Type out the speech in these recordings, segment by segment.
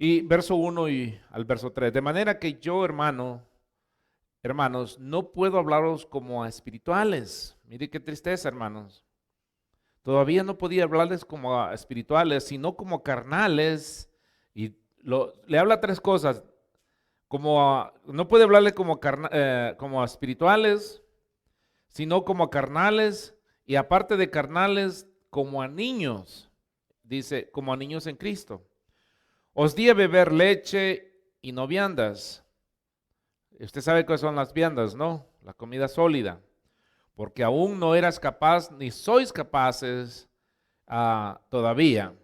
Y verso 1 y al verso 3. De manera que yo, hermanos, no puedo hablaros como a espirituales. Mire qué tristeza, hermanos. Todavía no podía hablarles como a espirituales, sino como carnales. Y le habla tres cosas. No puede hablarle como a espirituales, sino como a carnales. Y aparte de carnales, como a niños. Dice, como a niños en Cristo. Os di a beber leche y no viandas. Usted sabe cuáles son las viandas, ¿no? La comida sólida. Porque aún no eras capaz, ni sois capaces todavía.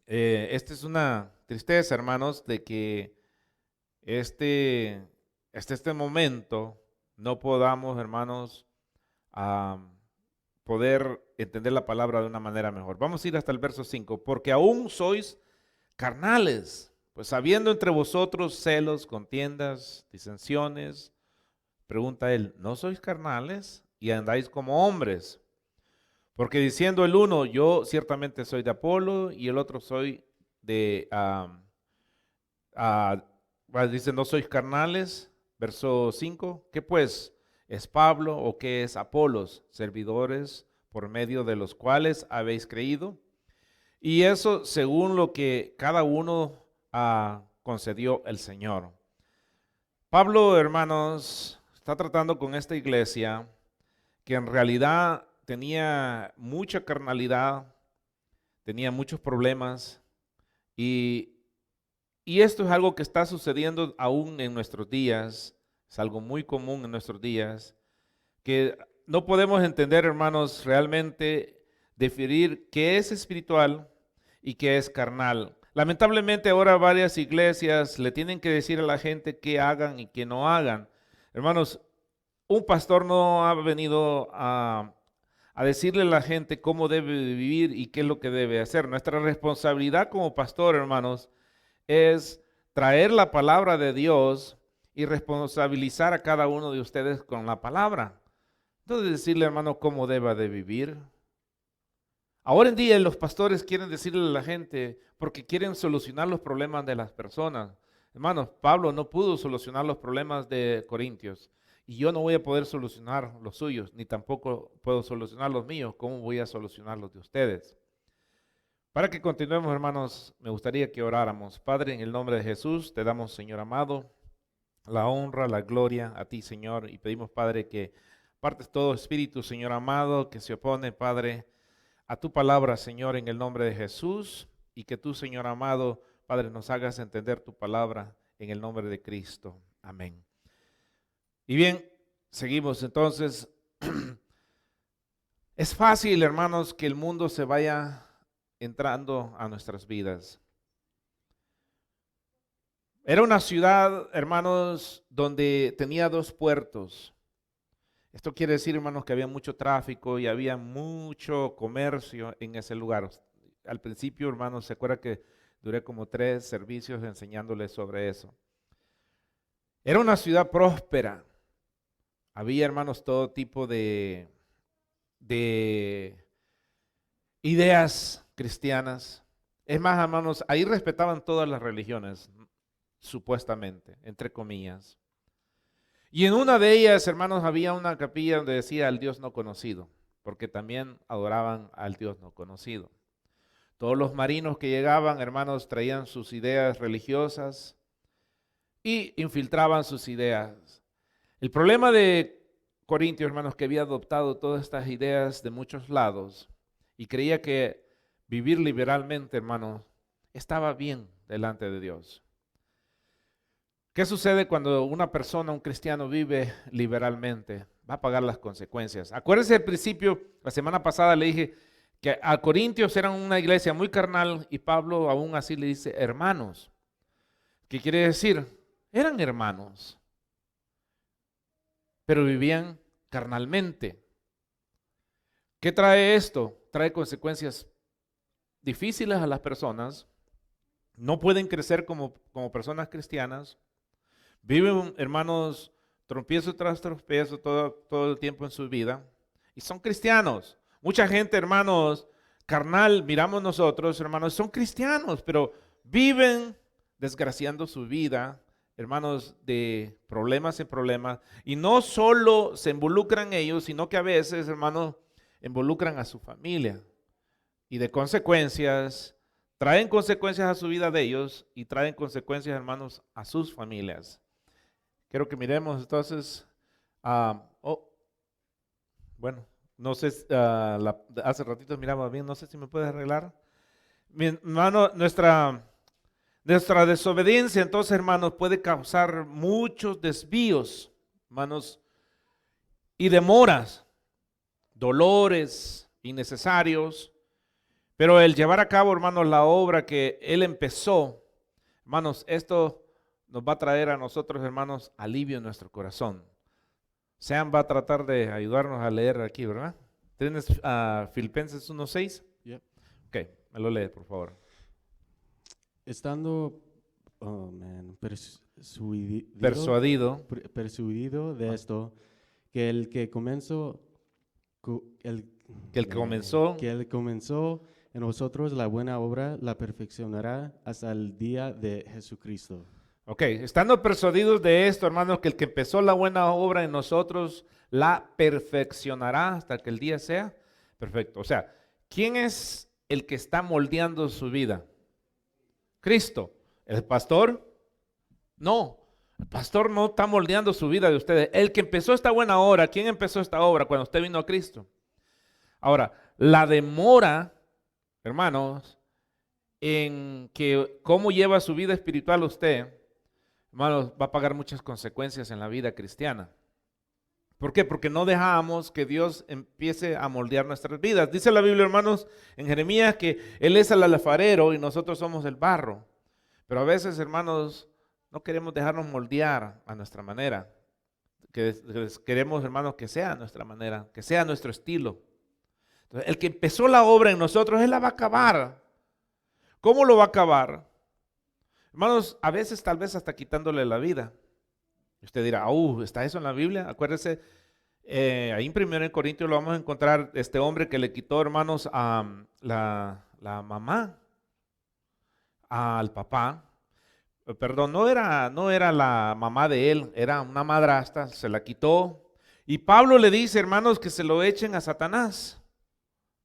Esta es una tristeza, hermanos, de que este momento no podamos, hermanos, ah, poder entender la palabra de una manera mejor. Vamos a ir hasta el verso 5. Porque aún sois carnales, pues habiendo entre vosotros celos, contiendas, disensiones. Pregunta él, ¿no sois carnales y andáis como hombres? Porque diciendo el uno, yo ciertamente soy de Apolo y el otro soy de, dice, no sois carnales, verso 5, ¿qué pues es Pablo o qué es Apolos? Servidores por medio de los cuales habéis creído. Y eso según lo que cada uno concedió el Señor. Pablo, hermanos, está tratando con esta iglesia que en realidad tenía mucha carnalidad, tenía muchos problemas y, y esto es algo que está sucediendo aún en nuestros días, es algo muy común en nuestros días, que no podemos entender, hermanos, realmente definir qué es espiritual y qué es carnal. Lamentablemente ahora varias iglesias le tienen que decir a la gente qué hagan y qué no hagan. Hermanos, un pastor no ha venido a decirle a la gente cómo debe vivir y qué es lo que debe hacer. Nuestra responsabilidad como pastor, hermanos, es traer la palabra de Dios y responsabilizar a cada uno de ustedes con la palabra. Entonces decirle, hermano, cómo deba de vivir. Ahora en día los pastores quieren decirle a la gente porque quieren solucionar los problemas de las personas. Hermanos, Pablo no pudo solucionar los problemas de Corintios y yo no voy a poder solucionar los suyos, ni tampoco puedo solucionar los míos. ¿Cómo voy a solucionar los de ustedes? Para que continuemos, hermanos, me gustaría que oráramos. Padre, en el nombre de Jesús, te damos, Señor amado, la honra, la gloria a ti, Señor, y pedimos, Padre, que partes todo espíritu, Señor amado, que se opone, Padre, a tu palabra, Señor, en el nombre de Jesús, y que tú, Señor amado, Padre, nos hagas entender tu palabra en el nombre de Cristo. Amén. Y bien, seguimos entonces. Es fácil, hermanos, que el mundo se vaya entrando a nuestras vidas. Era una ciudad, hermanos, donde tenía dos puertos. Esto quiere decir, hermanos, que había mucho tráfico y había mucho comercio en ese lugar. Al principio, hermanos, se acuerda que duré como 3 servicios enseñándoles sobre eso. Era una ciudad próspera. Había, hermanos, todo tipo de ideas cristianas. Es más, hermanos, ahí respetaban todas las religiones, supuestamente, entre comillas. Y en una de ellas, hermanos, había una capilla donde decía al Dios no conocido, porque también adoraban al Dios no conocido. Todos los marinos que llegaban, hermanos, traían sus ideas religiosas y infiltraban sus ideas. El problema de Corintio, hermanos, que había adoptado todas estas ideas de muchos lados y creía que vivir liberalmente, hermanos, estaba bien delante de Dios. ¿Qué sucede cuando una persona, un cristiano, vive liberalmente? Va a pagar las consecuencias. Acuérdense al principio, la semana pasada le dije que a Corintios eran una iglesia muy carnal y Pablo aún así le dice hermanos. ¿Qué quiere decir? Eran hermanos, pero vivían carnalmente. ¿Qué trae esto? Trae consecuencias difíciles a las personas. No pueden crecer como personas cristianas. Viven, hermanos, tropiezo tras tropiezo todo el tiempo en su vida. Y son cristianos. Mucha gente, hermanos, carnal, miramos nosotros, hermanos, son cristianos, pero viven desgraciando su vida, hermanos, de problemas en problemas. Y no solo se involucran ellos, sino que a veces, hermanos, involucran a su familia. Y de consecuencias, traen consecuencias a su vida de ellos y traen consecuencias, hermanos, a sus familias. Quiero que miremos entonces, bueno, no sé, hace ratito miraba bien, no sé si me puedes arreglar. Mi hermano, nuestra desobediencia, entonces, hermanos, puede causar muchos desvíos, hermanos, y demoras, dolores innecesarios. Pero el llevar a cabo, hermanos, la obra que Él empezó, hermanos, esto nos va a traer a nosotros, hermanos, alivio en nuestro corazón. Sean va a tratar de ayudarnos a leer aquí, ¿verdad? ¿Tienes Filipenses 1:6? Yep. Ok, me lo lee, por favor. Estando persuadido de esto, que el que comenzó en vosotros la buena obra la perfeccionará hasta el día de Jesucristo. Ok, estando persuadidos de esto, hermanos, que el que empezó la buena obra en nosotros la perfeccionará hasta que el día sea perfecto. O sea, ¿quién es el que está moldeando su vida? Cristo. ¿El pastor? No, el pastor no está moldeando su vida de ustedes. El que empezó esta buena obra, ¿quién empezó esta obra cuando usted vino a Cristo? Ahora, la demora, hermanos, en que cómo lleva su vida espiritual usted, hermanos, va a pagar muchas consecuencias en la vida cristiana. ¿Por qué? Porque no dejamos que Dios empiece a moldear nuestras vidas. Dice la Biblia, hermanos, en Jeremías que Él es el alfarero y nosotros somos el barro. Pero a veces, hermanos, no queremos dejarnos moldear a nuestra manera. Queremos, hermanos, que sea a nuestra manera, que sea nuestro estilo. Entonces, el que empezó la obra en nosotros, Él la va a acabar. ¿Cómo lo va a acabar? Hermanos, a veces tal vez hasta quitándole la vida. Usted dirá, ¿está eso en la Biblia? Acuérdese, ahí en 1 Corintios lo vamos a encontrar, este hombre que le quitó, hermanos, a la mamá, al papá. Perdón, no era la mamá de él, era una madrastra, se la quitó. Y Pablo le dice, hermanos, que se lo echen a Satanás.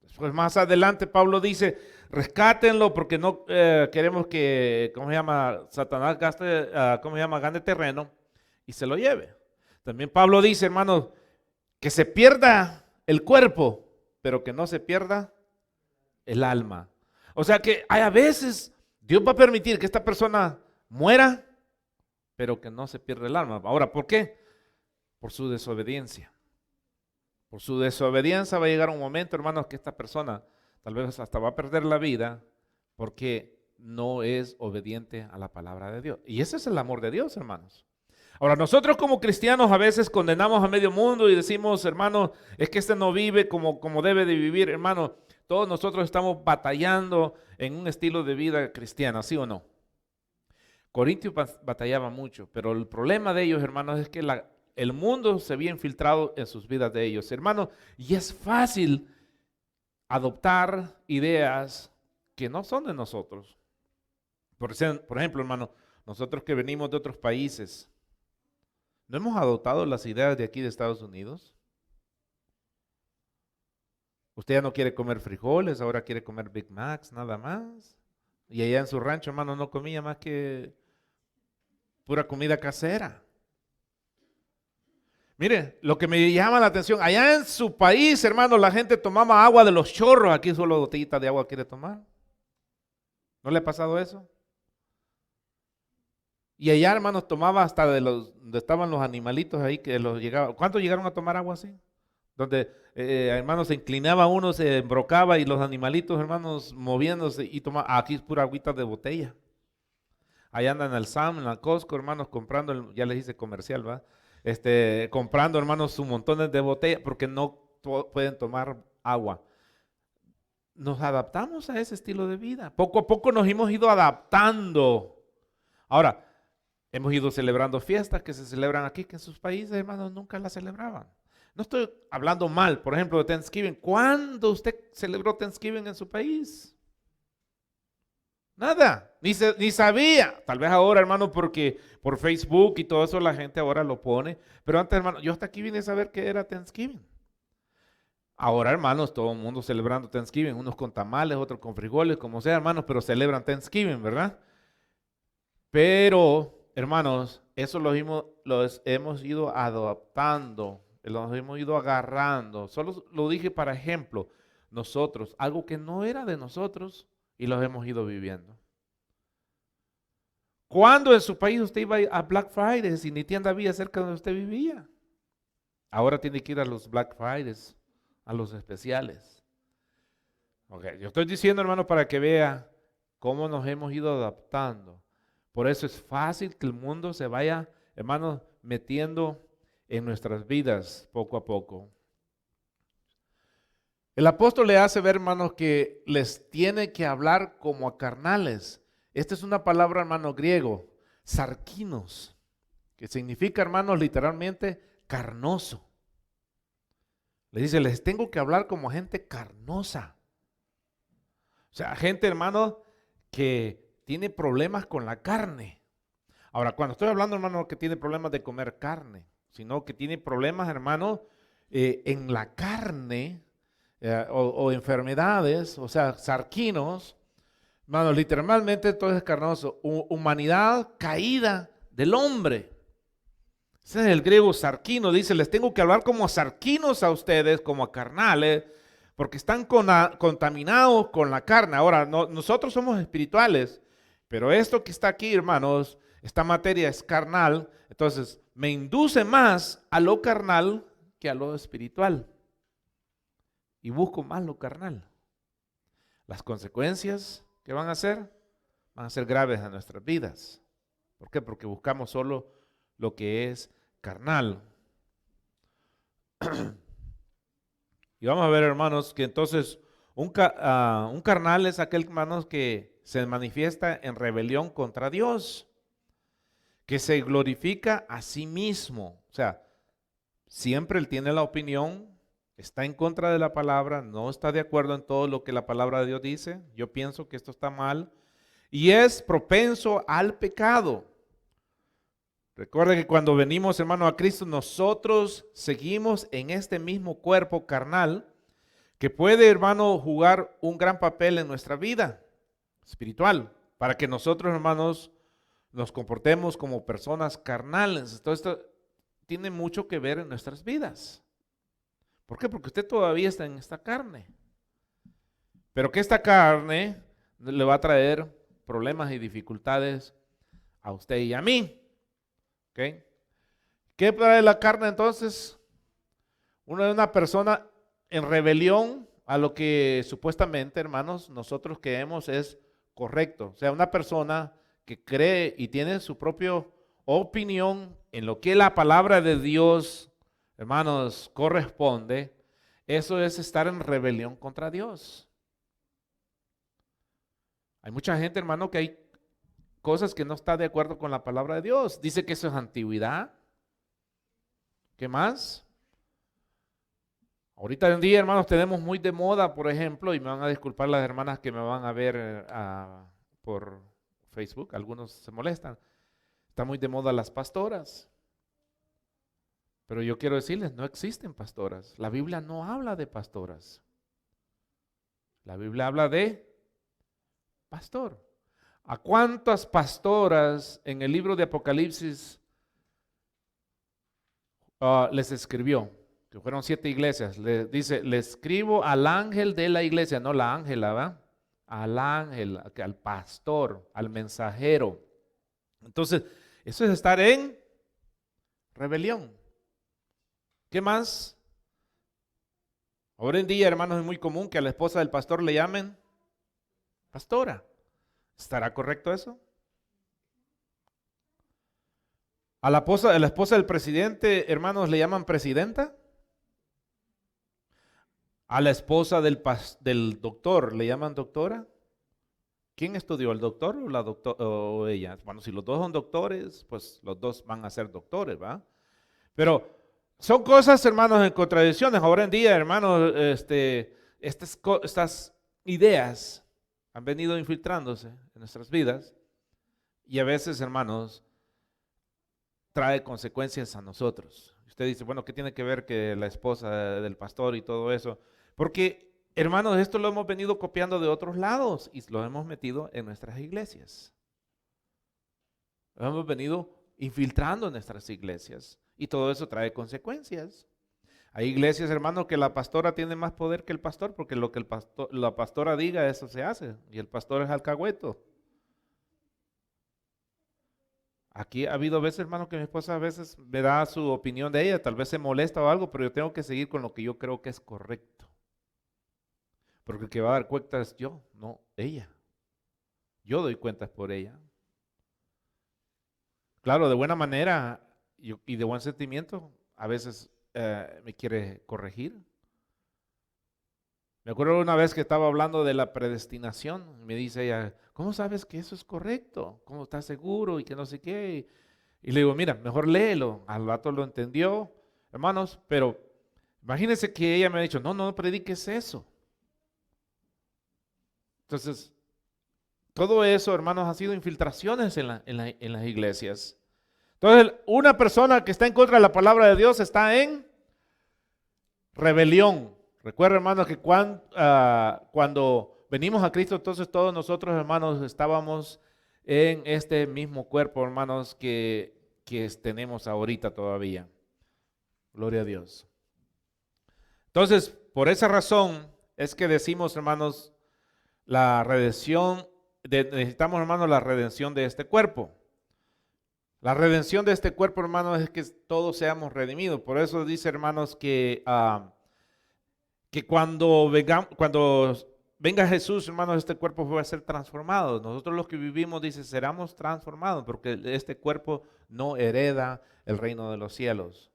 Después más adelante Pablo dice, rescátenlo porque no queremos que, Satanás gane terreno y se lo lleve. También Pablo dice, hermanos, que se pierda el cuerpo, pero que no se pierda el alma. O sea que hay a veces, Dios va a permitir que esta persona muera, pero que no se pierda el alma. Ahora, ¿por qué? Por su desobediencia. Por su desobediencia va a llegar un momento, hermanos, que esta persona tal vez hasta va a perder la vida porque no es obediente a la palabra de Dios. Y ese es el amor de Dios, hermanos. Ahora, nosotros como cristianos a veces condenamos a medio mundo y decimos, hermano, es que este no vive como debe de vivir. Hermano, todos nosotros estamos batallando en un estilo de vida cristiana, ¿sí o no? Corintios batallaba mucho, pero el problema de ellos, hermanos, es que el mundo se había infiltrado en sus vidas de ellos, hermanos, y es fácil adoptar ideas que no son de nosotros. Por ejemplo, hermano, nosotros que venimos de otros países, ¿no hemos adoptado las ideas de aquí de Estados Unidos? Usted ya no quiere comer frijoles, ahora quiere comer Big Macs, nada más. Y allá en su rancho, hermano, no comía más que pura comida casera. Mire, lo que me llama la atención, allá en su país, hermano, la gente tomaba agua de los chorros, aquí solo botellitas de agua quiere tomar. ¿No le ha pasado eso? Y allá, hermanos, tomaba hasta donde estaban los animalitos ahí que los llegaban. ¿Cuántos llegaron a tomar agua así? Donde, hermanos, se inclinaba uno, se embrocaba y los animalitos, hermanos, moviéndose y tomaba. Aquí es pura agüita de botella. Allá andan en el Sam, en la Costco, hermanos, comprando, ya les hice comercial, ¿va? Comprando, hermanos, sus montones de botella porque no pueden tomar agua. Nos adaptamos a ese estilo de vida. Poco a poco nos hemos ido adaptando. Ahora, hemos ido celebrando fiestas que se celebran aquí, que en sus países, hermanos, nunca las celebraban. No estoy hablando mal, por ejemplo, de Thanksgiving. ¿Cuándo usted celebró Thanksgiving en su país? Nada, ni sabía. Tal vez ahora, hermano, porque por Facebook y todo eso la gente ahora lo pone. Pero antes, hermano, yo hasta aquí vine a saber que era Thanksgiving. Ahora, hermanos, todo el mundo celebrando Thanksgiving, unos con tamales, otros con frijoles, como sea, hermanos, pero celebran Thanksgiving, ¿verdad? Pero, hermanos, eso los hemos ido adoptando, los hemos ido agarrando. Solo lo dije para ejemplo, nosotros, algo que no era de nosotros y los hemos ido viviendo. ¿Cuándo en su país usted iba a Black Fridays y ni tienda había cerca de donde usted vivía? Ahora tiene que ir a los Black Fridays, a los especiales. Okay, yo estoy diciendo, hermano, para que vea cómo nos hemos ido adaptando. Por eso es fácil que el mundo se vaya, hermanos, metiendo en nuestras vidas poco a poco. El apóstol le hace ver, hermanos, que les tiene que hablar como a carnales. Esta es una palabra, hermano, griego, sarkinos, que significa, hermanos, literalmente carnoso. Le dice, les tengo que hablar como a gente carnosa. O sea, gente, hermano, que tiene problemas con la carne. Ahora, cuando estoy hablando, hermano, que tiene problemas de comer carne, sino que tiene problemas, hermano, en la carne o enfermedades, o sea, sarquinos, hermano, literalmente todo es carnoso. Humanidad caída del hombre. Ese es el griego sarquino, dice, les tengo que hablar como sarquinos a ustedes, como a carnales, porque están contaminados con la carne. Ahora, nosotros somos espirituales, pero esto que está aquí, hermanos, esta materia es carnal, entonces me induce más a lo carnal que a lo espiritual. Y busco más lo carnal. Las consecuencias que van a ser graves en nuestras vidas. ¿Por qué? Porque buscamos solo lo que es carnal. Y vamos a ver, hermanos, que entonces un carnal es aquel, hermanos, que se manifiesta en rebelión contra Dios, que se glorifica a sí mismo. O sea, siempre él tiene la opinión, está en contra de la palabra, no está de acuerdo en todo lo que la palabra de Dios dice. Yo pienso que esto está mal y es propenso al pecado. Recuerda que cuando venimos, hermano, a Cristo, nosotros seguimos en este mismo cuerpo carnal que puede, hermano, jugar un gran papel en nuestra vida espiritual, para que nosotros, hermanos, nos comportemos como personas carnales. Entonces, esto tiene mucho que ver en nuestras vidas. ¿Por qué? Porque usted todavía está en esta carne. Pero que esta carne le va a traer problemas y dificultades a usted y a mí. ¿Okay? ¿Qué trae la carne entonces? Una persona en rebelión a lo que supuestamente, hermanos, nosotros creemos es correcto. O sea, una persona que cree y tiene su propia opinión en lo que la palabra de Dios, hermanos, corresponde. Eso es estar en rebelión contra Dios. Hay mucha gente, hermano, que hay cosas que no está de acuerdo con la palabra de Dios. Dice que eso es antigüedad. ¿Qué más? Ahorita en día, hermanos, tenemos muy de moda, por ejemplo, y me van a disculpar las hermanas que me van a ver por Facebook, algunos se molestan. Está muy de moda las pastoras. Pero yo quiero decirles, no existen pastoras. La Biblia no habla de pastoras. La Biblia habla de pastor. ¿A cuántas pastoras en el libro de Apocalipsis les escribió? Que fueron 7 iglesias. Le dice, le escribo al ángel de la iglesia, no la ángela, ¿va? Al ángel, al pastor, al mensajero. Entonces, eso es estar en rebelión. ¿Qué más? Ahora en día, hermanos, es muy común que a la esposa del pastor le llamen pastora. ¿Estará correcto eso? A la esposa del presidente, hermanos, le llaman presidenta. A la esposa del doctor le llaman doctora. ¿Quién estudió, el doctor o ella? Bueno, si los dos son doctores, pues los dos van a ser doctores, ¿va? Pero son cosas, hermanos, en contradicciones. Ahora en día, hermanos, estas ideas han venido infiltrándose en nuestras vidas y a veces, hermanos, trae consecuencias a nosotros. Usted dice, bueno, ¿qué tiene que ver que la esposa del pastor y todo eso? Porque, hermanos, esto lo hemos venido copiando de otros lados y lo hemos metido en nuestras iglesias. Lo hemos venido infiltrando en nuestras iglesias y todo eso trae consecuencias. Hay iglesias, hermanos, que la pastora tiene más poder que el pastor, porque lo que la pastora diga, eso se hace, y el pastor es alcahueto. Aquí ha habido veces, hermano, que mi esposa a veces me da su opinión de ella, tal vez se molesta o algo, pero yo tengo que seguir con lo que yo creo que es correcto. Porque el que va a dar cuentas es yo, no ella. Yo doy cuentas por ella. Claro, de buena manera y de buen sentimiento, a veces me quiere corregir. Me acuerdo una vez que estaba hablando de la predestinación, me dice ella, ¿cómo sabes que eso es correcto? ¿Cómo estás seguro? Y que no sé qué. Y le digo, mira, mejor léelo. Al rato lo entendió, hermanos, pero imagínense que ella me ha dicho, no prediques eso. Entonces, todo eso, hermanos, ha sido infiltraciones en las iglesias. Entonces, una persona que está en contra de la palabra de Dios está en rebelión. Recuerda, hermanos, que cuando venimos a Cristo, entonces todos nosotros, hermanos, estábamos en este mismo cuerpo, hermanos, que tenemos ahorita todavía. Gloria a Dios. Entonces, por esa razón es que decimos, hermanos, la redención, necesitamos, hermanos, la redención de este cuerpo. La redención de este cuerpo, hermanos, es que todos seamos redimidos. Por eso dice, hermanos, que cuando venga Jesús, hermanos, este cuerpo va a ser transformado. Nosotros los que vivimos, dice, seremos transformados, porque este cuerpo no hereda el reino de los cielos.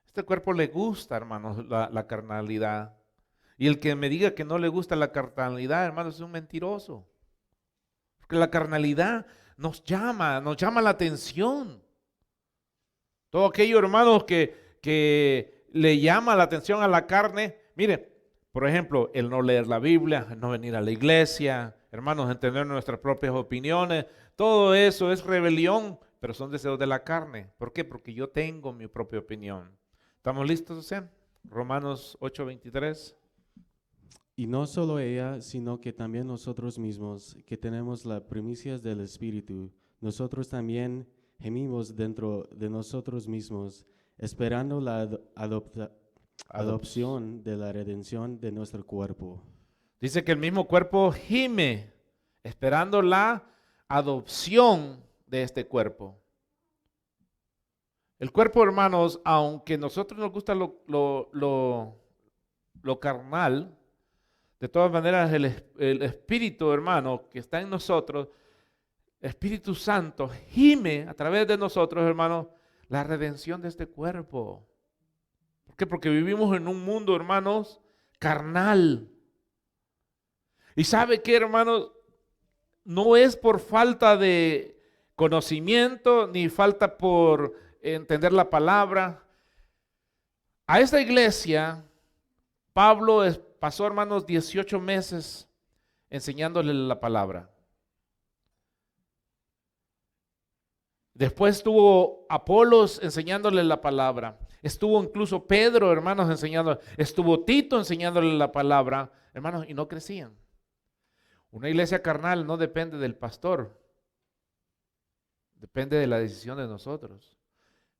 Este cuerpo le gusta, hermanos, la carnalidad. Y el que me diga que no le gusta la carnalidad, hermanos, es un mentiroso. Porque la carnalidad nos llama la atención. Todo aquello, hermanos, que le llama la atención a la carne. Mire, por ejemplo, el no leer la Biblia, el no venir a la iglesia, hermanos, entender nuestras propias opiniones, todo eso es rebelión, pero son deseos de la carne. ¿Por qué? Porque yo tengo mi propia opinión. ¿Estamos listos, José? Romanos 8:23. Y no solo ella, sino que también nosotros mismos, que tenemos las primicias del Espíritu, nosotros también gemimos dentro de nosotros mismos, esperando la adopción de la redención de nuestro cuerpo. Dice que el mismo cuerpo gime, esperando la adopción de este cuerpo. El cuerpo, hermanos, aunque a nosotros nos gusta lo carnal, de todas maneras el Espíritu, hermano, que está en nosotros, Espíritu Santo, gime a través de nosotros, hermano, la redención de este cuerpo. ¿Por qué? Porque vivimos en un mundo, hermanos, carnal. Y ¿sabe qué, hermanos? No es por falta de conocimiento, ni falta por entender la palabra. A esta iglesia, Pablo pasó, hermanos, 18 meses enseñándole la palabra. Después estuvo Apolos enseñándole la palabra. Estuvo incluso Pedro, hermanos, enseñándole. Estuvo Tito enseñándole la palabra, hermanos, y no crecían. Una iglesia carnal no depende del pastor. Depende de la decisión de nosotros.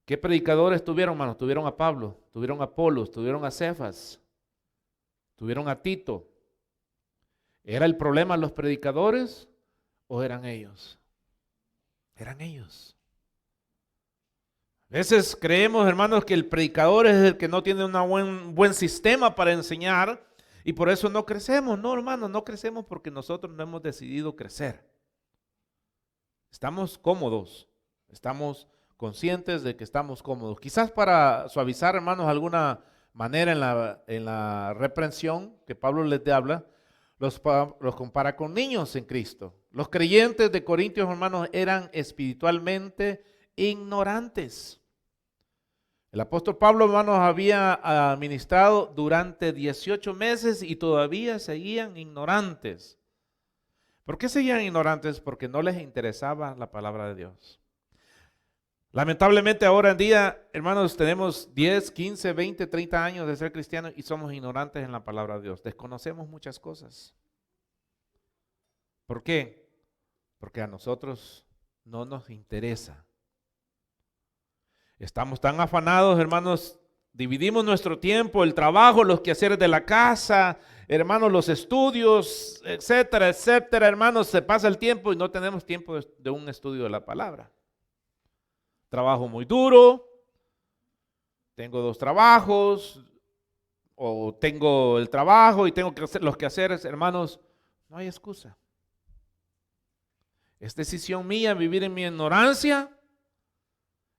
¿Qué predicadores tuvieron, hermanos? Tuvieron a Pablo, tuvieron a Apolos, tuvieron a Cefas, tuvieron a Tito. ¿Era el problema los predicadores o eran ellos? Eran ellos. A veces creemos, hermanos, que el predicador es el que no tiene un buen sistema para enseñar y por eso no crecemos. No, hermanos, no crecemos porque nosotros no hemos decidido crecer. Estamos cómodos, estamos conscientes de que estamos cómodos. Quizás para suavizar, hermanos, alguna manera en la reprensión que Pablo les habla, los compara con niños en Cristo. Los creyentes de Corintios, hermanos, eran espiritualmente ignorantes. El apóstol Pablo, hermanos, había ministrado durante 18 meses y todavía seguían ignorantes. ¿Por qué seguían ignorantes? Porque no les interesaba la palabra de Dios. Lamentablemente ahora en día, hermanos, tenemos 10, 15, 20, 30 años de ser cristianos y somos ignorantes en la palabra de Dios. Desconocemos muchas cosas. ¿Por qué? Porque a nosotros no nos interesa. Estamos tan afanados, hermanos, dividimos nuestro tiempo, el trabajo, los quehaceres de la casa, hermanos, los estudios, etcétera, etcétera, hermanos, se pasa el tiempo y no tenemos tiempo de un estudio de la palabra. Trabajo muy duro, tengo 2 trabajos, o tengo el trabajo y tengo que hacer los quehaceres, hermanos, no hay excusa. Es decisión mía vivir en mi ignorancia,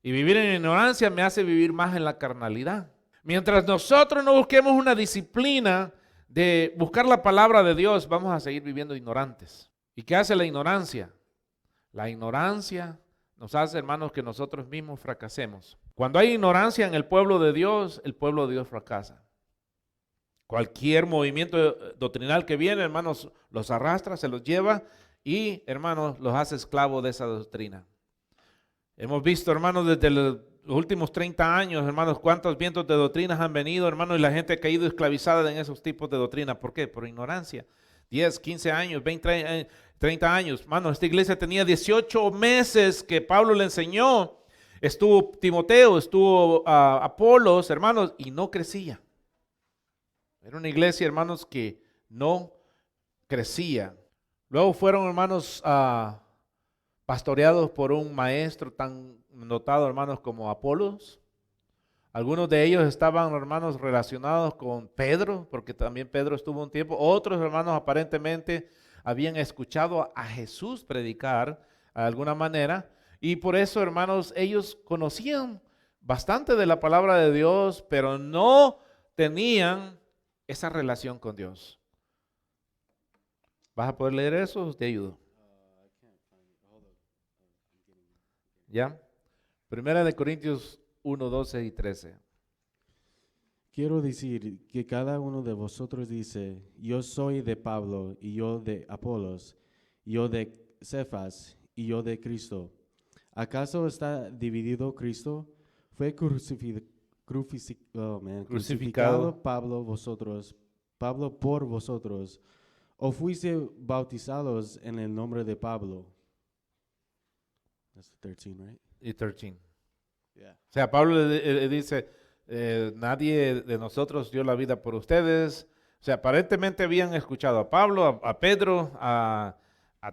y vivir en ignorancia me hace vivir más en la carnalidad. Mientras nosotros no busquemos una disciplina de buscar la palabra de Dios, vamos a seguir viviendo ignorantes. ¿Y qué hace la ignorancia? La ignorancia nos hace, hermanos, que nosotros mismos fracasemos. Cuando hay ignorancia en el pueblo de Dios fracasa. Cualquier movimiento doctrinal que viene, hermanos, los arrastra, se los lleva y, hermanos, los hace esclavos de esa doctrina. Hemos visto, hermanos, desde los últimos 30 años, hermanos, cuántos vientos de doctrinas han venido, hermanos, y la gente ha caído esclavizada en esos tipos de doctrina. ¿Por qué? Por ignorancia. 10, 15 años, 20, 30 años. Hermanos, esta iglesia tenía 18 meses que Pablo le enseñó. Estuvo Timoteo, estuvo Apolos, hermanos, y no crecía. Era una iglesia, hermanos, que no crecía. Luego fueron, hermanos, pastoreados por un maestro tan notado, hermanos, como Apolos. Algunos de ellos estaban, hermanos, relacionados con Pedro, porque también Pedro estuvo un tiempo. Otros, hermanos, aparentemente habían escuchado a Jesús predicar de alguna manera. Y por eso, hermanos, ellos conocían bastante de la palabra de Dios, pero no tenían esa relación con Dios. ¿Vas a poder leer eso? Te ayudo. ¿Ya? Primera de Corintios 1, 12 y 13. Quiero decir que cada uno de vosotros dice, yo soy de Pablo, y yo de Apolos, y yo de Cefas, y yo de Cristo. ¿Acaso está dividido Cristo? ¿Fue crucificado Pablo por vosotros? ¿O fuiste bautizados en el nombre de Pablo? That's 13, right? Y 13. Yeah. O sea, Pablo le dice, nadie de nosotros dio la vida por ustedes. O sea, aparentemente habían escuchado a Pablo, a Pedro, a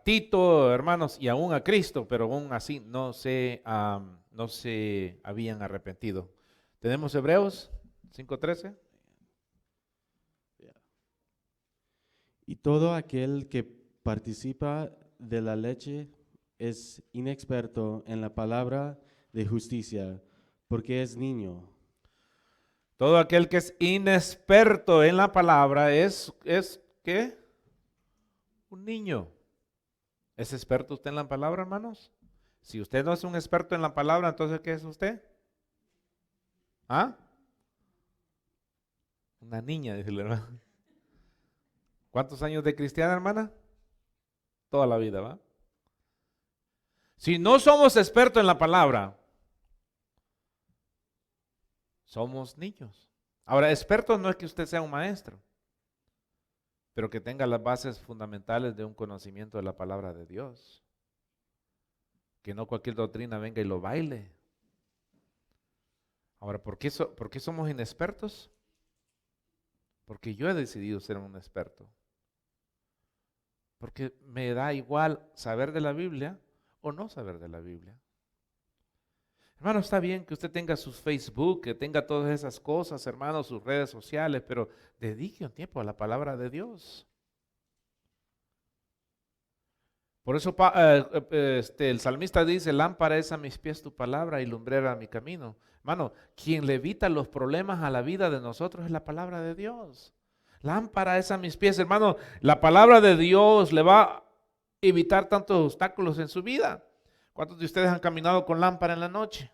Tito, hermanos, y aún a Cristo, pero aún así no se habían arrepentido. ¿Tenemos Hebreos 5:13? Yeah. Y todo aquel que participa de la leche es inexperto en la palabra de justicia, porque es niño. Todo aquel que es inexperto en la palabra es ¿qué? Un niño. ¿Es experto usted en la palabra, hermanos? Si usted no es un experto en la palabra, entonces ¿qué es usted? ¿Ah? Una niña, dice el hermano. ¿Cuántos años de cristiana, hermana? Toda la vida, ¿va? Si no somos expertos en la palabra, somos niños. Ahora, expertos no es que usted sea un maestro, pero que tenga las bases fundamentales de un conocimiento de la palabra de Dios. Que no cualquier doctrina venga y lo baile. Ahora, ¿por qué somos inexpertos? Porque yo he decidido ser un experto. Porque me da igual saber de la Biblia o no saber de la Biblia. Hermano, está bien que usted tenga sus Facebook, que tenga todas esas cosas, hermano, sus redes sociales, pero dedique un tiempo a la palabra de Dios. Por eso el salmista dice, lámpara es a mis pies tu palabra y lumbrera a mi camino. Hermano, quien le evita los problemas a la vida de nosotros es la palabra de Dios. Lámpara es a mis pies, hermano, la palabra de Dios le va a evitar tantos obstáculos en su vida. ¿Cuántos de ustedes han caminado con lámpara en la noche?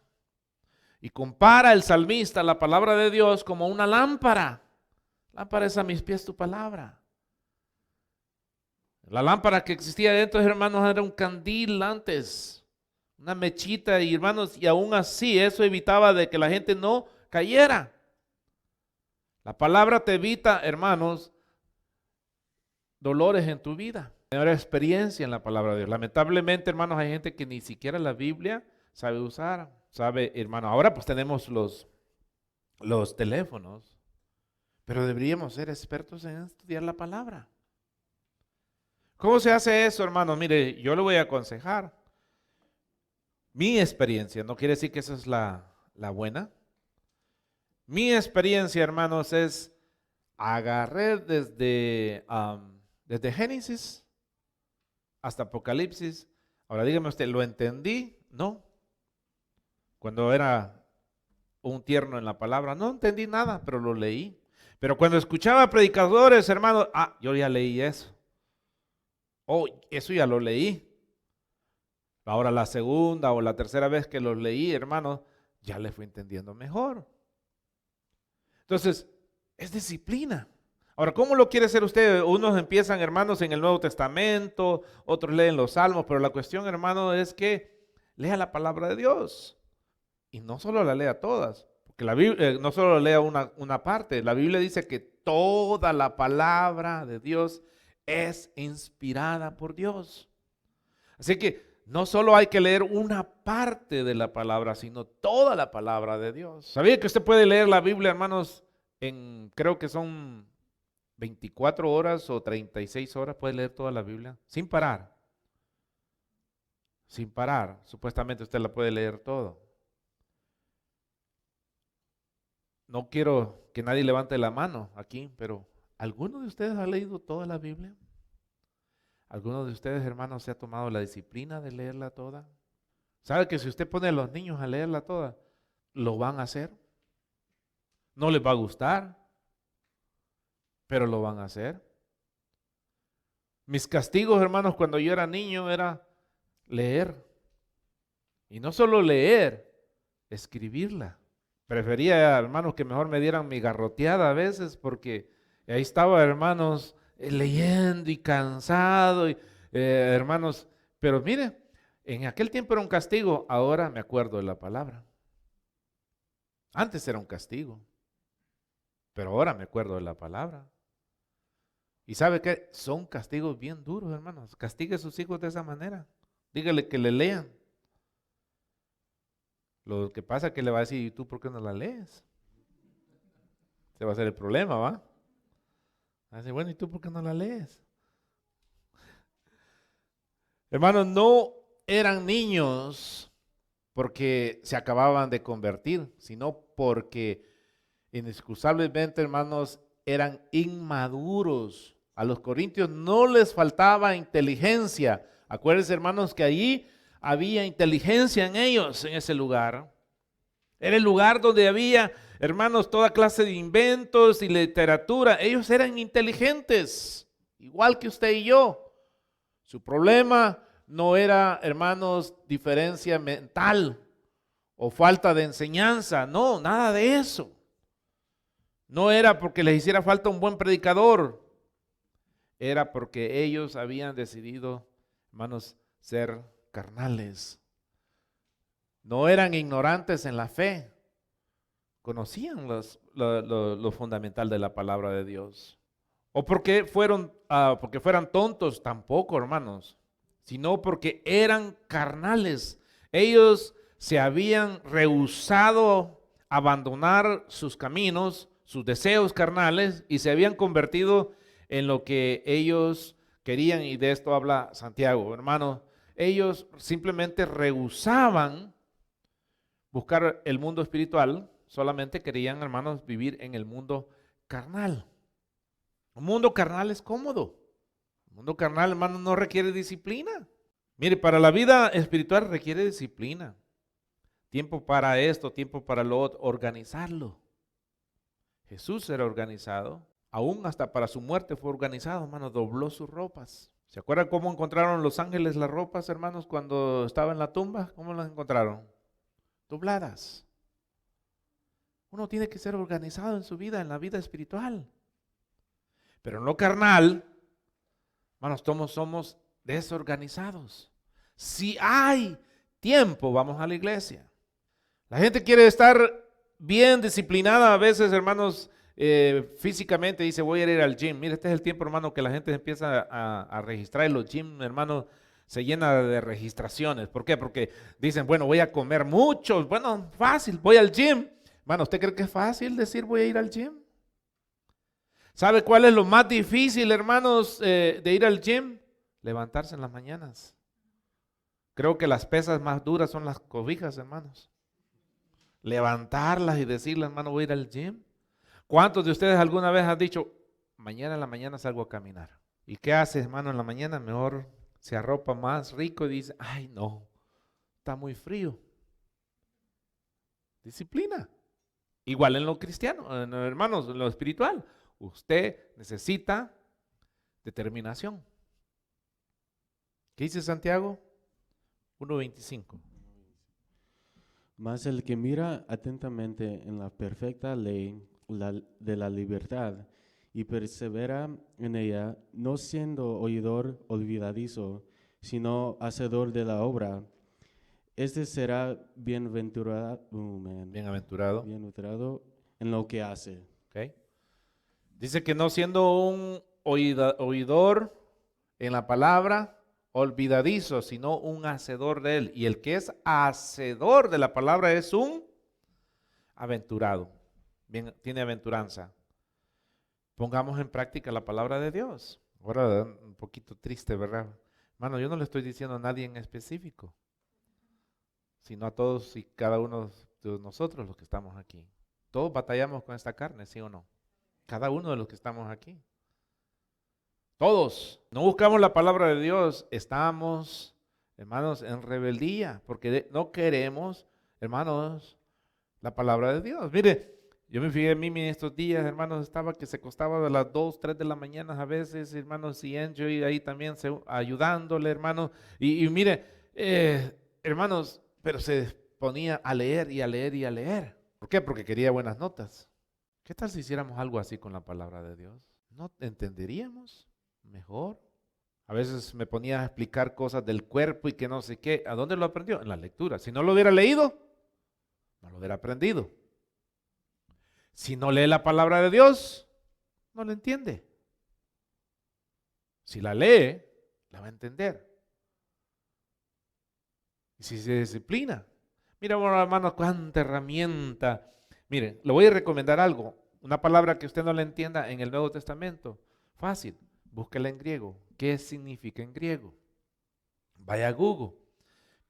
Y compara el salmista la palabra de Dios como una lámpara. Lámpara es a mis pies tu palabra. La lámpara que existía dentro, hermanos, era un candil antes, una mechita, y hermanos, y aún así eso evitaba de que la gente no cayera. La palabra te evita, hermanos, dolores en tu vida. Tener experiencia en la palabra de Dios. Lamentablemente, hermanos, hay gente que ni siquiera la Biblia sabe usar. Sabe, hermano, ahora pues tenemos los teléfonos, pero deberíamos ser expertos en estudiar la palabra. ¿Cómo se hace eso, hermano? Mire, yo le voy a aconsejar. Mi experiencia, no quiere decir que esa es la buena. Mi experiencia, hermanos, es agarré desde Génesis hasta Apocalipsis. Ahora dígame usted, ¿lo entendí? No. Cuando era un tierno en la palabra, no entendí nada, pero lo leí. Pero cuando escuchaba predicadores, hermanos, yo ya leí eso. Oh, eso ya lo leí. Ahora la segunda o la tercera vez que los leí, hermanos, ya le fui entendiendo mejor. Entonces, es disciplina. Ahora, ¿cómo lo quiere hacer usted? Unos empiezan, hermanos, en el Nuevo Testamento, otros leen los Salmos, pero la cuestión, hermano, es que lea la palabra de Dios. Y no solo la lea todas, porque la Biblia no solo lea una parte, la Biblia dice que toda la palabra de Dios es inspirada por Dios. Así que no solo hay que leer una parte de la palabra, sino toda la palabra de Dios. ¿Sabía que usted puede leer la Biblia, hermanos, creo que son 24 horas o 36 horas, puede leer toda la Biblia sin parar? Sin parar, supuestamente usted la puede leer todo. No quiero que nadie levante la mano aquí, pero ¿alguno de ustedes ha leído toda la Biblia? ¿Alguno de ustedes, hermanos, se ha tomado la disciplina de leerla toda? ¿Sabe que si usted pone a los niños a leerla toda, lo van a hacer? No les va a gustar, pero lo van a hacer. Mis castigos, hermanos, cuando yo era niño era leer. Y no solo leer, escribirla. Prefería, hermanos, que mejor me dieran mi garroteada a veces, porque ahí estaba, hermanos, leyendo y cansado, hermanos. Pero mire, en aquel tiempo era un castigo, ahora me acuerdo de la palabra. Antes era un castigo, pero ahora me acuerdo de la palabra. Y sabe que son castigos bien duros, hermanos. Castigue a sus hijos de esa manera. Dígale que le lean. Lo que pasa es que le va a decir, ¿y tú por qué no la lees? Ese va a ser el problema, ¿va? Va a decir, bueno, ¿y tú por qué no la lees? Hermanos, no eran niños porque se acababan de convertir, sino porque inexcusablemente, hermanos, eran inmaduros. A los corintios no les faltaba inteligencia. Acuérdense, hermanos, que allí había inteligencia en ellos, en ese lugar. Era el lugar donde había, hermanos, toda clase de inventos y literatura. Ellos eran inteligentes, igual que usted y yo. Su problema no era, hermanos, diferencia mental o falta de enseñanza. No, nada de eso. No era porque les hiciera falta un buen predicador. Era porque ellos habían decidido, hermanos, ser carnales. No eran ignorantes en la fe. Conocían lo fundamental de la palabra de Dios. O porque fueran tontos, tampoco, hermanos. Sino porque eran carnales. Ellos se habían rehusado a abandonar sus caminos, sus deseos carnales, y se habían convertido en lo que ellos querían, y de esto habla Santiago, hermano. Ellos simplemente rehusaban buscar el mundo espiritual, solamente querían, hermanos, vivir en el mundo carnal. Un mundo carnal es cómodo. El mundo carnal, hermanos, no requiere disciplina. Mire, para la vida espiritual requiere disciplina. Tiempo para esto, tiempo para lo otro, organizarlo. Jesús era organizado, aún hasta para su muerte fue organizado, hermanos, dobló sus ropas. ¿Se acuerdan cómo encontraron los ángeles las ropas, hermanos, cuando estaba en la tumba? ¿Cómo las encontraron? Dobladas. Uno tiene que ser organizado en su vida, en la vida espiritual. Pero en lo carnal, Hermanos, todos somos desorganizados. Si hay tiempo, vamos a la iglesia. La gente quiere estar bien disciplinada a veces, hermanos, físicamente dice voy a ir al gym. Mira, este es el tiempo, hermano, que la gente empieza a registrar en los gyms, hermano, se llena de registraciones. ¿Por qué? Porque dicen, bueno, voy a comer mucho. Bueno, fácil, voy al gym. Hermano, ¿usted cree que es fácil decir voy a ir al gym? ¿Sabe cuál es lo más difícil, hermanos, de ir al gym? Levantarse en las mañanas. Creo que las pesas más duras son las cobijas, hermanos. Levantarlas y decirle, hermano, voy a ir al gym. ¿Cuántos de ustedes alguna vez han dicho, mañana en la mañana salgo a caminar? ¿Y qué hace, hermano, en la mañana? Mejor se arropa más rico y dice, ay no, está muy frío. Disciplina. Igual en lo cristiano, hermanos, en lo espiritual. Usted necesita determinación. ¿Qué dice Santiago? 1:25. Mas el que mira atentamente en la perfecta ley de la libertad y persevera en ella, no siendo oidor olvidadizo, sino hacedor de la obra, este será bienaventurado, bienaventurado en lo que hace. Okay. Dice que no siendo un oidor en la palabra, olvidadizo, sino un hacedor de él. Y el que es hacedor de la palabra es un aventurado. Bien, tiene aventuranza. Pongamos en práctica la palabra de Dios. Ahora un poquito triste, ¿verdad? Hermano, yo no le estoy diciendo a nadie en específico, sino a todos y cada uno de nosotros los que estamos aquí. Todos batallamos con esta carne, ¿sí o no? Cada uno de los que estamos aquí. Todos. No buscamos la palabra de Dios. Estamos, hermanos, en rebeldía, porque no queremos, hermanos, la palabra de Dios. Mire, yo me fijé en mí en estos días, hermanos, estaba que se acostaba a las 2, 3 de la mañana a veces, hermanos, y Angie ahí también ayudándole, hermanos. Y mire, hermanos, pero se ponía a leer y a leer y a leer. ¿Por qué? Porque quería buenas notas. ¿Qué tal si hiciéramos algo así con la palabra de Dios? ¿No entenderíamos mejor? A veces me ponía a explicar cosas del cuerpo y que no sé qué. ¿A dónde lo aprendió? En la lectura. Si no lo hubiera leído, no lo hubiera aprendido. Si no lee la palabra de Dios, no lo entiende. Si la lee, la va a entender. Y si se disciplina. Mira, bueno, hermano, cuánta herramienta. Miren, le voy a recomendar algo. Una palabra que usted no la entienda en el Nuevo Testamento. Fácil, búsquela en griego. ¿Qué significa en griego? Vaya a Google.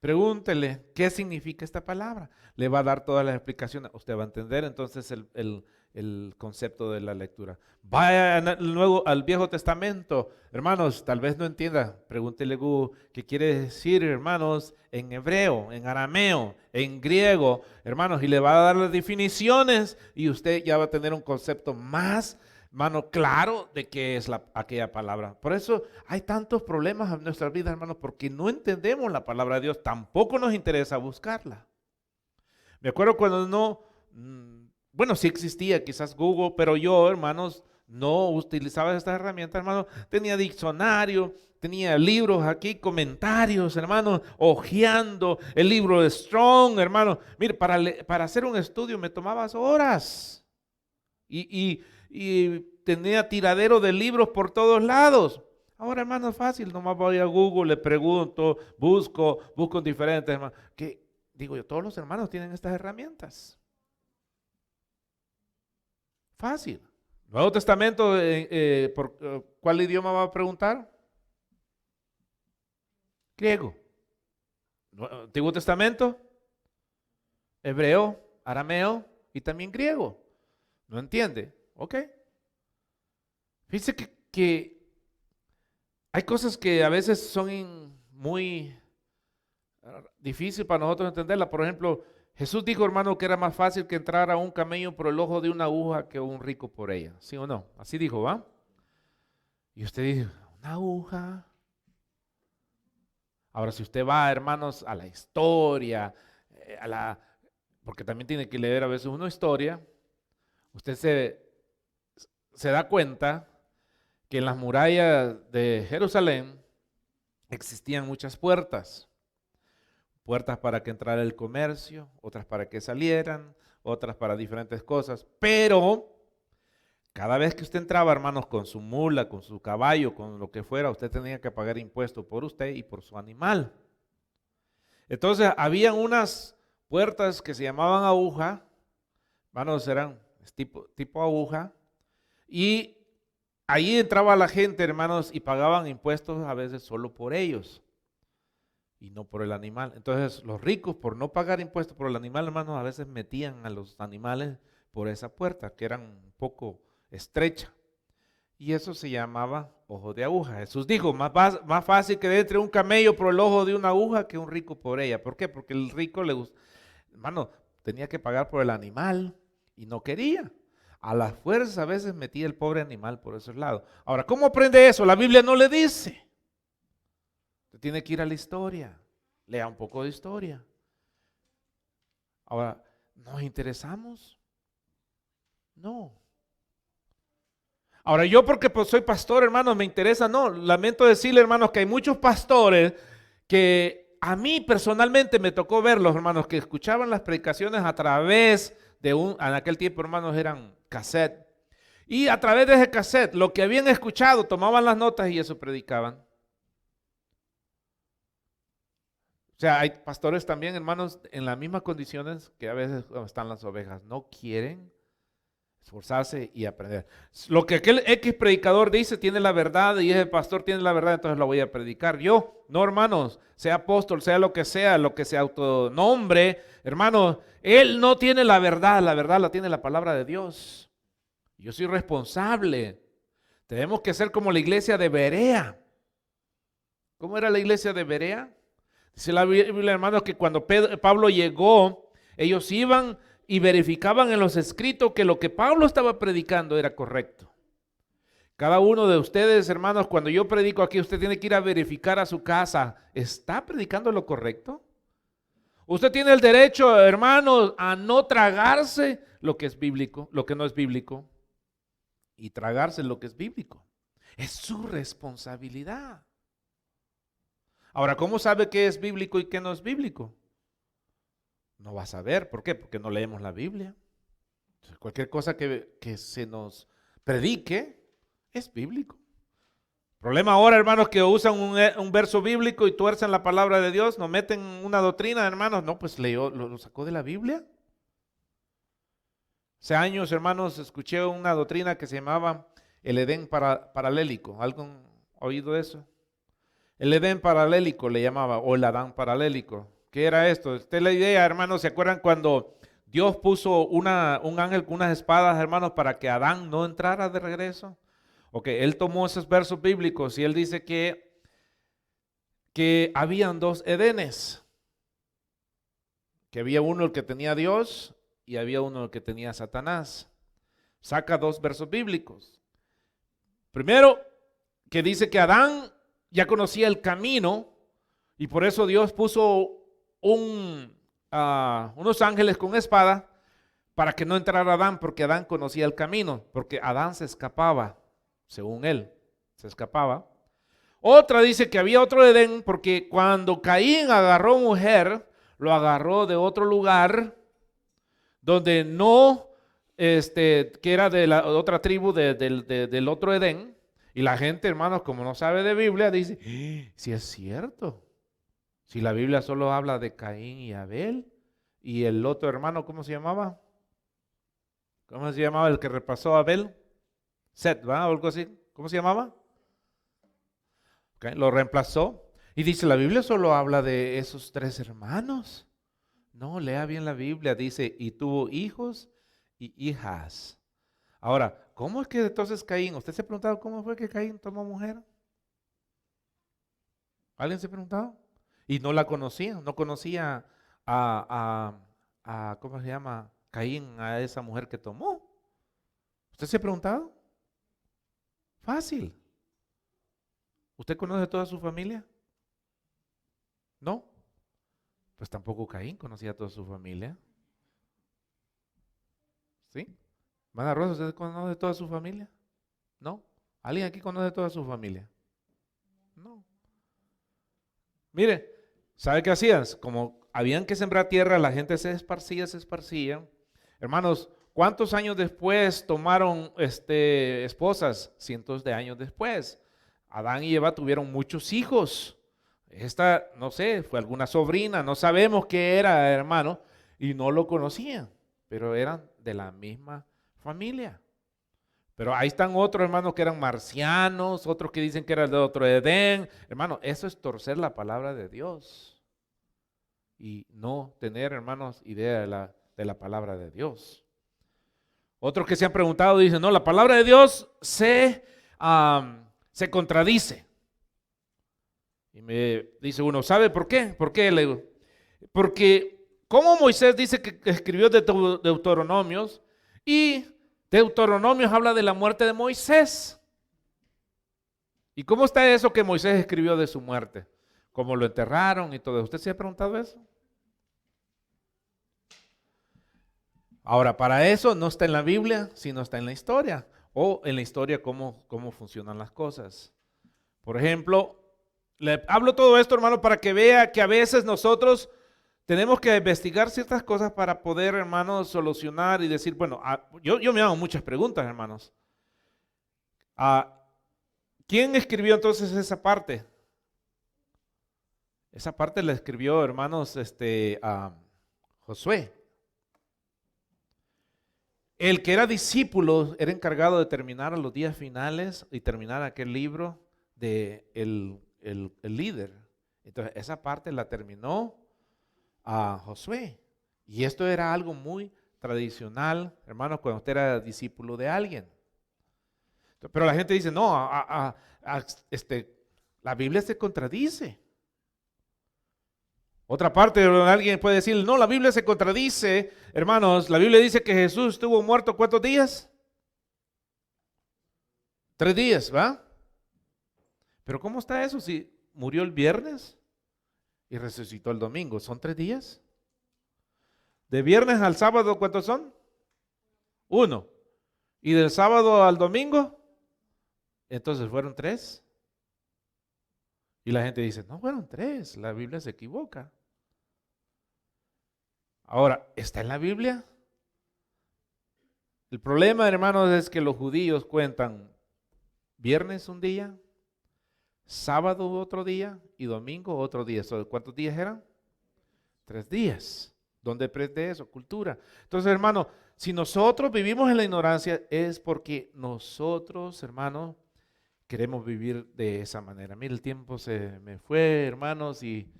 Pregúntele qué significa esta palabra. Le va a dar todas las explicaciones. Usted va a entender entonces el concepto de la lectura. Vaya luego al Viejo Testamento. Hermanos, tal vez no entienda. Pregúntele a Google qué quiere decir, hermanos, en hebreo, en arameo, en griego. Hermanos, y le va a dar las definiciones y usted ya va a tener un concepto más, hermano, claro de qué es aquella palabra. Por eso hay tantos problemas en nuestras vidas, hermanos, porque no entendemos la palabra de Dios, tampoco nos interesa buscarla. Me acuerdo cuando bueno, sí existía quizás Google, pero yo, hermanos, no utilizaba estas herramientas, hermanos. Tenía diccionario, tenía libros aquí, comentarios, hermanos, hojeando el libro de Strong, hermanos. Mire, para hacer un estudio me tomaba horas y tenía tiradero de libros por todos lados. Ahora, hermano, es fácil, nomás voy a Google, le pregunto, busco en diferentes, hermanos. Que digo yo, todos los hermanos tienen estas herramientas. Fácil. Nuevo Testamento, ¿por cuál idioma va a preguntar? Griego. Antiguo Testamento, hebreo, arameo y también griego. ¿No entiende? Ok. Fíjese que hay cosas que a veces son muy difíciles para nosotros entenderlas. Por ejemplo, Jesús dijo, hermano, que era más fácil que entrar a un camello por el ojo de una aguja que un rico por ella. ¿Sí o no? Así dijo, ¿va? Y usted dice, ¿una aguja? Ahora, si usted va, hermanos, a la historia, porque también tiene que leer a veces una historia, usted se da cuenta que en las murallas de Jerusalén existían muchas puertas. Puertas para que entrara el comercio, otras para que salieran, otras para diferentes cosas. Pero cada vez que usted entraba, hermanos, con su mula, con su caballo, con lo que fuera, usted tenía que pagar impuestos por usted y por su animal. Entonces, habían unas puertas que se llamaban aguja, hermanos, eran tipo aguja, y ahí entraba la gente, hermanos, y pagaban impuestos a veces solo por ellos y no por el animal. Entonces, los ricos, por no pagar impuestos por el animal, hermanos, a veces metían a los animales por esa puerta, que eran un poco estrecha. Y eso se llamaba ojo de aguja. Jesús dijo, más fácil que entre un camello por el ojo de una aguja que un rico por ella. ¿Por qué? Porque el rico le gusta, hermano, tenía que pagar por el animal y no quería. A las fuerzas a veces metía el pobre animal por esos lados. Ahora, ¿cómo aprende eso? La Biblia no le dice. Usted tiene que ir a la historia. Lea un poco de historia. Ahora, ¿nos interesamos? No. Ahora, yo porque pues, soy pastor, hermanos, me interesa, no, lamento decirle, hermanos, que hay muchos pastores que a mí personalmente me tocó verlos, hermanos, que escuchaban las predicaciones a través de en aquel tiempo, hermanos, eran cassette. Y a través de ese cassette, lo que habían escuchado, tomaban las notas y eso predicaban. O sea, hay pastores también, hermanos, en las mismas condiciones que a veces están las ovejas, no quieren esforzarse y aprender. Lo que aquel X predicador dice tiene la verdad y ese pastor tiene la verdad, entonces lo voy a predicar. Yo, no, hermanos, sea apóstol, sea lo que sea, lo que se autonombre, hermanos, él no tiene la verdad la tiene la palabra de Dios. Yo soy responsable. Tenemos que ser como la iglesia de Berea. ¿Cómo era la iglesia de Berea? Dice la Biblia, hermanos, que cuando Pablo llegó, ellos iban y verificaban en los escritos que lo que Pablo estaba predicando era correcto. Cada uno de ustedes, hermanos, cuando yo predico aquí, usted tiene que ir a verificar a su casa, ¿está predicando lo correcto? Usted tiene el derecho, hermanos, a no tragarse lo que es bíblico, lo que no es bíblico, y tragarse lo que es bíblico. Es su responsabilidad. Ahora, ¿cómo sabe qué es bíblico y qué no es bíblico? No va a saber. ¿Por qué? Porque no leemos la Biblia. Cualquier cosa que se nos predique es bíblico. Problema ahora, hermanos, que usan un verso bíblico y tuercen la palabra de Dios, nos meten una doctrina, hermanos. No, pues lo sacó de la Biblia. Hace años, hermanos, escuché una doctrina que se llamaba el Edén paralélico. ¿Alguien ha oído eso? El Edén paralélico le llamaba, o el Adán paralélico. ¿Qué era esto? Esta es la idea, hermanos. ¿Se acuerdan cuando Dios puso un ángel con unas espadas, hermanos, para que Adán no entrara de regreso? Ok, él tomó esos versos bíblicos y él dice que habían dos Edenes. Que había uno el que tenía a Dios y había uno el que tenía a Satanás. Saca dos versos bíblicos. Primero, que dice que Adán ya conocía el camino y por eso Dios puso unos ángeles con espada para que no entrara Adán, porque Adán conocía el camino, porque Adán se escapaba, según él, se escapaba. Otra dice que había otro Edén, porque cuando Caín agarró mujer, lo agarró de otro lugar, donde no, que era de la otra tribu del otro Edén, y la gente, hermanos, como no sabe de Biblia, dice, si es cierto. Si la Biblia solo habla de Caín y Abel, y el otro hermano, ¿cómo se llamaba? ¿Cómo se llamaba el que repasó a Abel? Set, ¿va? O algo así. ¿Cómo se llamaba? Okay, lo reemplazó. Y dice, la Biblia solo habla de esos tres hermanos. No, lea bien la Biblia. Dice, y tuvo hijos y hijas. Ahora, ¿cómo es que entonces Caín? ¿Usted se ha preguntado cómo fue que Caín tomó mujer? ¿Alguien se ha preguntado? Y no la conocía, no conocía ¿cómo se llama? Caín, a esa mujer que tomó. ¿Usted se ha preguntado? Fácil. ¿Usted conoce toda su familia? ¿No? Pues tampoco Caín conocía a toda su familia. ¿Sí? Hermana Rosa, ¿usted conoce toda su familia? ¿No? ¿Alguien aquí conoce toda su familia? No. Mire, ¿sabe qué hacían? Como habían que sembrar tierra, la gente se esparcía. Hermanos, ¿cuántos años después tomaron esposas? Cientos de años después. Adán y Eva tuvieron muchos hijos. Esta, no sé, fue alguna sobrina, no sabemos qué era, hermano, y no lo conocían, pero eran de la misma familia. Pero ahí están otros hermanos que eran marcianos, otros que dicen que eran de otro Edén. Hermano, eso es torcer la palabra de Dios y no tener, hermanos, idea de la palabra de Dios. Otros que se han preguntado dicen, no, la palabra de Dios se contradice. Y me dice uno, ¿sabe por qué? ¿Por qué? Le digo, porque como Moisés dice que escribió Deuteronomios y Deuteronomios habla de la muerte de Moisés. ¿Y cómo está eso que Moisés escribió de su muerte? ¿Cómo lo enterraron y todo? ¿Usted se ha preguntado eso? Ahora, para eso no está en la Biblia, sino está en la historia. O en la historia cómo funcionan las cosas. Por ejemplo, le hablo todo esto, hermano, para que vea que a veces nosotros tenemos que investigar ciertas cosas para poder, hermanos, solucionar y decir, bueno, yo me hago muchas preguntas, hermanos. ¿Quién escribió entonces esa parte? Esa parte la escribió, hermanos, Josué. El que era discípulo era encargado de terminar a los días finales y terminar aquel libro de el líder. Entonces esa parte la terminó a Josué. Y esto era algo muy tradicional, hermanos, cuando usted era discípulo de alguien. Pero la gente dice, no, la Biblia se contradice. Otra parte, alguien puede decir, no, la Biblia se contradice. Hermanos, la Biblia dice que Jesús estuvo muerto ¿cuántos días? 3 días, ¿va? Pero ¿cómo está eso si murió el viernes y resucitó el domingo? ¿Son 3 días? ¿De viernes al sábado cuántos son? 1. ¿Y del sábado al domingo? Entonces fueron 3. Y la gente dice, no fueron 3, la Biblia se equivoca. Ahora, ¿está en la Biblia? El problema, hermanos, es que los judíos cuentan viernes un día, sábado otro día y domingo otro día. ¿Cuántos días eran? 3 días. ¿Dónde aprende eso? Cultura. Entonces, hermano, si nosotros vivimos en la ignorancia es porque nosotros, hermano, queremos vivir de esa manera. Mira, el tiempo se me fue, hermanos, y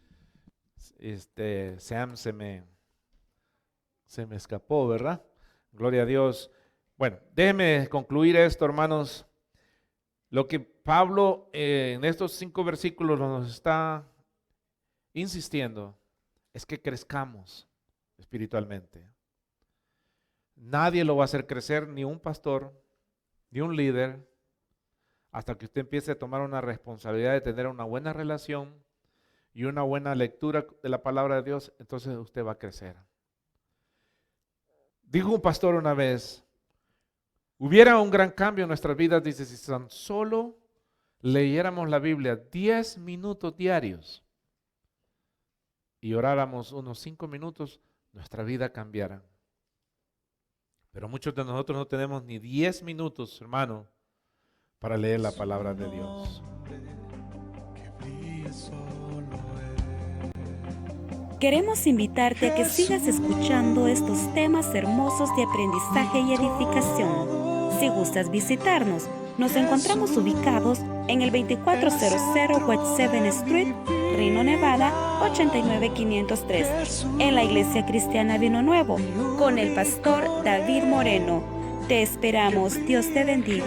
Sam se me escapó, ¿verdad? Gloria a Dios. Bueno, déjenme concluir esto, hermanos. Lo que Pablo en estos 5 versículos nos está insistiendo es que crezcamos espiritualmente. Nadie lo va a hacer crecer, ni un pastor, ni un líder, hasta que usted empiece a tomar una responsabilidad de tener una buena relación y una buena lectura de la palabra de Dios, entonces usted va a crecer. Dijo un pastor una vez, hubiera un gran cambio en nuestras vidas, dice, si tan solo leyéramos la Biblia 10 minutos diarios y oráramos unos 5 minutos, nuestra vida cambiara. Pero muchos de nosotros no tenemos ni 10 minutos, hermano, para leer la palabra de Dios. Queremos invitarte a que sigas escuchando estos temas hermosos de aprendizaje y edificación. Si gustas visitarnos, nos encontramos ubicados en el 2400 West 7th Street, Reno, Nevada, 89503, en la Iglesia Cristiana Vino Nuevo, con el pastor David Moreno. Te esperamos. Dios te bendiga.